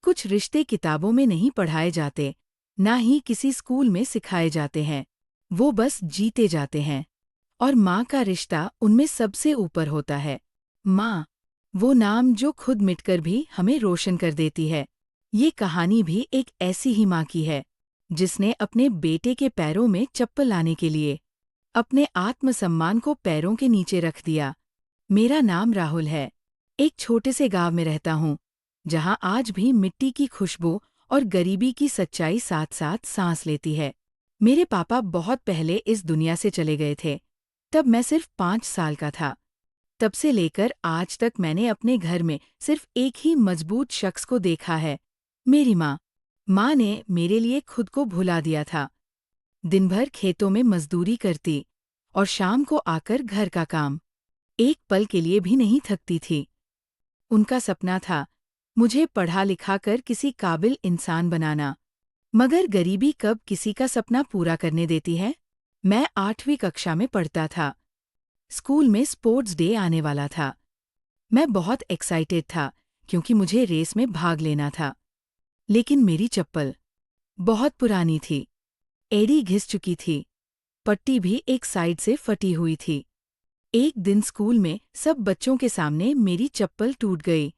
कुछ रिश्ते किताबों में नहीं पढ़ाए जाते, ना ही किसी स्कूल में सिखाए जाते हैं। वो बस जीते जाते हैं। और माँ का रिश्ता उनमें सबसे ऊपर होता है। माँ, वो नाम जो खुद मिटकर भी हमें रोशन कर देती है। ये कहानी भी एक ऐसी ही माँ की है, जिसने अपने बेटे के पैरों में चप्पल लाने के लिए अपने आत्मसम्मान को पैरों के नीचे रख दिया। मेरा नाम राहुल है। एक छोटे से गांव में रहता हूँ, जहाँ आज भी मिट्टी की खुशबू और गरीबी की सच्चाई साथ साथ सांस लेती है। मेरे पापा बहुत पहले इस दुनिया से चले गए थे। तब मैं सिर्फ 5 साल का था। तब से लेकर आज तक मैंने अपने घर में सिर्फ एक ही मजबूत शख्स को देखा है, मेरी माँ। माँ ने मेरे लिए खुद को भुला दिया था। दिन भर खेतों में मजदूरी करती और शाम को आकर घर का काम। एक पल के लिए भी नहीं थकती थी। उनका सपना था मुझे पढ़ा लिखा कर किसी काबिल इंसान बनाना। मगर गरीबी कब किसी का सपना पूरा करने देती है? मैं 8वीं कक्षा में पढ़ता था। स्कूल में स्पोर्ट्स डे आने वाला था। मैं बहुत एक्साइटेड था क्योंकि मुझे रेस में भाग लेना था। लेकिन मेरी चप्पल बहुत पुरानी थी, एड़ी घिस चुकी थी, पट्टी भी एक साइड से फटी हुई थी। एक दिन स्कूल में सब बच्चों के सामने मेरी चप्पल टूट गई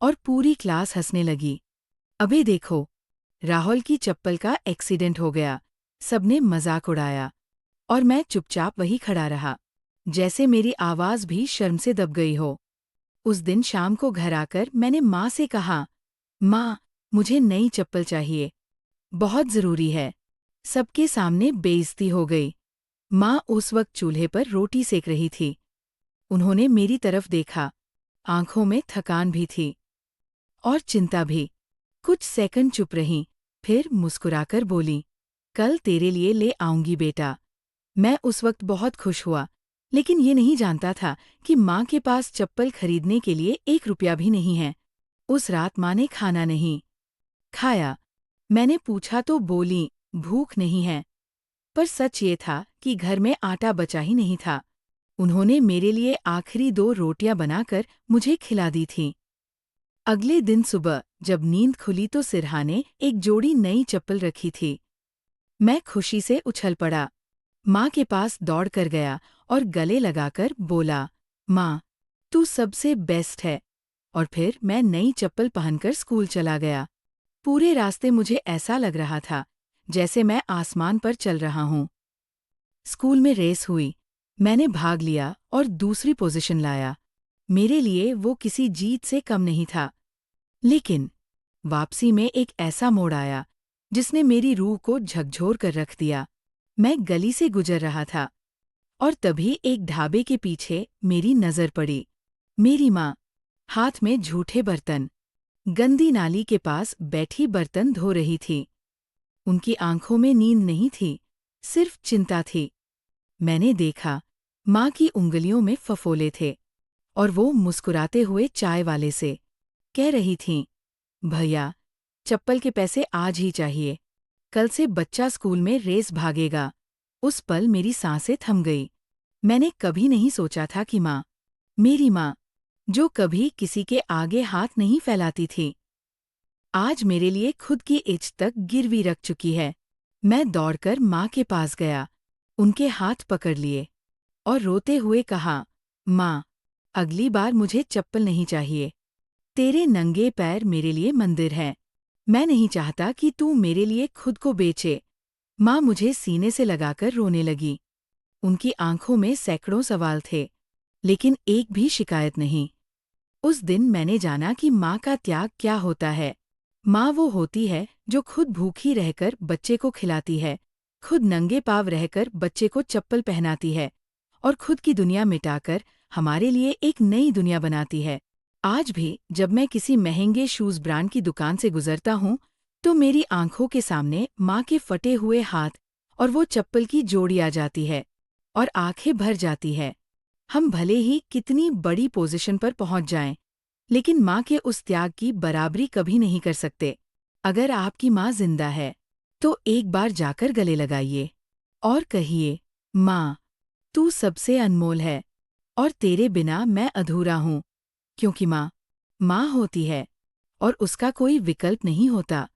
और पूरी क्लास हंसने लगी। अबे देखो, राहुल की चप्पल का एक्सीडेंट हो गया। सबने मजाक उड़ाया और मैं चुपचाप वहीं खड़ा रहा, जैसे मेरी आवाज़ भी शर्म से दब गई हो। उस दिन शाम को घर आकर मैंने माँ से कहा, माँ, मुझे नई चप्पल चाहिए, बहुत ज़रूरी है। सबके सामने बेइज्जती हो गई। माँ उस वक्त चूल्हे पर रोटी सेक रही थी। उन्होंने मेरी तरफ देखा, आंखों में थकान भी थी और चिंता भी। कुछ सेकंड चुप रहीं, फिर मुस्कुराकर बोली, कल तेरे लिए ले आऊंगी बेटा। मैं उस वक्त बहुत खुश हुआ, लेकिन ये नहीं जानता था कि माँ के पास चप्पल खरीदने के लिए 1 रुपया भी नहीं है। उस रात माँ ने खाना नहीं खाया। मैंने पूछा तो बोली, भूख नहीं है। पर सच ये था कि घर में आटा बचा ही नहीं था। उन्होंने मेरे लिए आखिरी 2 रोटियां बनाकर मुझे खिला दी थीं। अगले दिन सुबह जब नींद खुली तो सिरहाने एक जोड़ी नई चप्पल रखी थी। मैं खुशी से उछल पड़ा, माँ के पास दौड़ कर गया और गले लगाकर बोला, माँ, तू सबसे बेस्ट है। और फिर मैं नई चप्पल पहनकर स्कूल चला गया। पूरे रास्ते मुझे ऐसा लग रहा था जैसे मैं आसमान पर चल रहा हूँ। स्कूल में रेस हुई। मैंने भाग लिया और दूसरी पोजीशन लाया। मेरे लिए वो किसी जीत से कम नहीं था। लेकिन वापसी में एक ऐसा मोड़ आया जिसने मेरी रूह को झकझोर कर रख दिया। मैं गली से गुजर रहा था और तभी एक ढाबे के पीछे मेरी नज़र पड़ी। मेरी माँ, हाथ में झूठे बर्तन, गंदी नाली के पास बैठी बर्तन धो रही थी। उनकी आंखों में नींद नहीं थी, सिर्फ चिंता थी। मैंने देखा, माँ की उंगलियों में फफोले थे और वो मुस्कुराते हुए चाय वाले से कह रही थीं, भैया, चप्पल के पैसे आज ही चाहिए, कल से बच्चा स्कूल में रेस भागेगा। उस पल मेरी सांसें थम गई। मैंने कभी नहीं सोचा था कि माँ, मेरी माँ, जो कभी किसी के आगे हाथ नहीं फैलाती थी, आज मेरे लिए खुद की इज्जत तक गिरवी रख चुकी है। मैं दौड़कर माँ के पास गया, उनके हाथ पकड़ लिए और रोते हुए कहा, माँ, अगली बार मुझे चप्पल नहीं चाहिए। तेरे नंगे पैर मेरे लिए मंदिर हैं। मैं नहीं चाहता कि तू मेरे लिए खुद को बेचे। माँ मुझे सीने से लगाकर रोने लगी। उनकी आंखों में सैकड़ों सवाल थे, लेकिन एक भी शिकायत नहीं। उस दिन मैंने जाना कि माँ का त्याग क्या होता है। माँ वो होती है जो खुद भूखी रहकर बच्चे को खिलाती है, खुद नंगे पाँव रहकर बच्चे को चप्पल पहनाती है और खुद की दुनिया मिटाकर हमारे लिए एक नई दुनिया बनाती है। आज भी जब मैं किसी महंगे शूज़ ब्रांड की दुकान से गुजरता हूँ, तो मेरी आंखों के सामने माँ के फटे हुए हाथ और वो चप्पल की जोड़ी आ जाती है और आंखें भर जाती है। हम भले ही कितनी बड़ी पोजीशन पर पहुँच जाएं, लेकिन माँ के उस त्याग की बराबरी कभी नहीं कर सकते। अगर आपकी माँ जिंदा है, तो एक बार जाकर गले लगाइए और कहिए, माँ, तू सबसे अनमोल है और तेरे बिना मैं अधूरा हूँ। क्योंकि माँ, माँ होती है और उसका कोई विकल्प नहीं होता।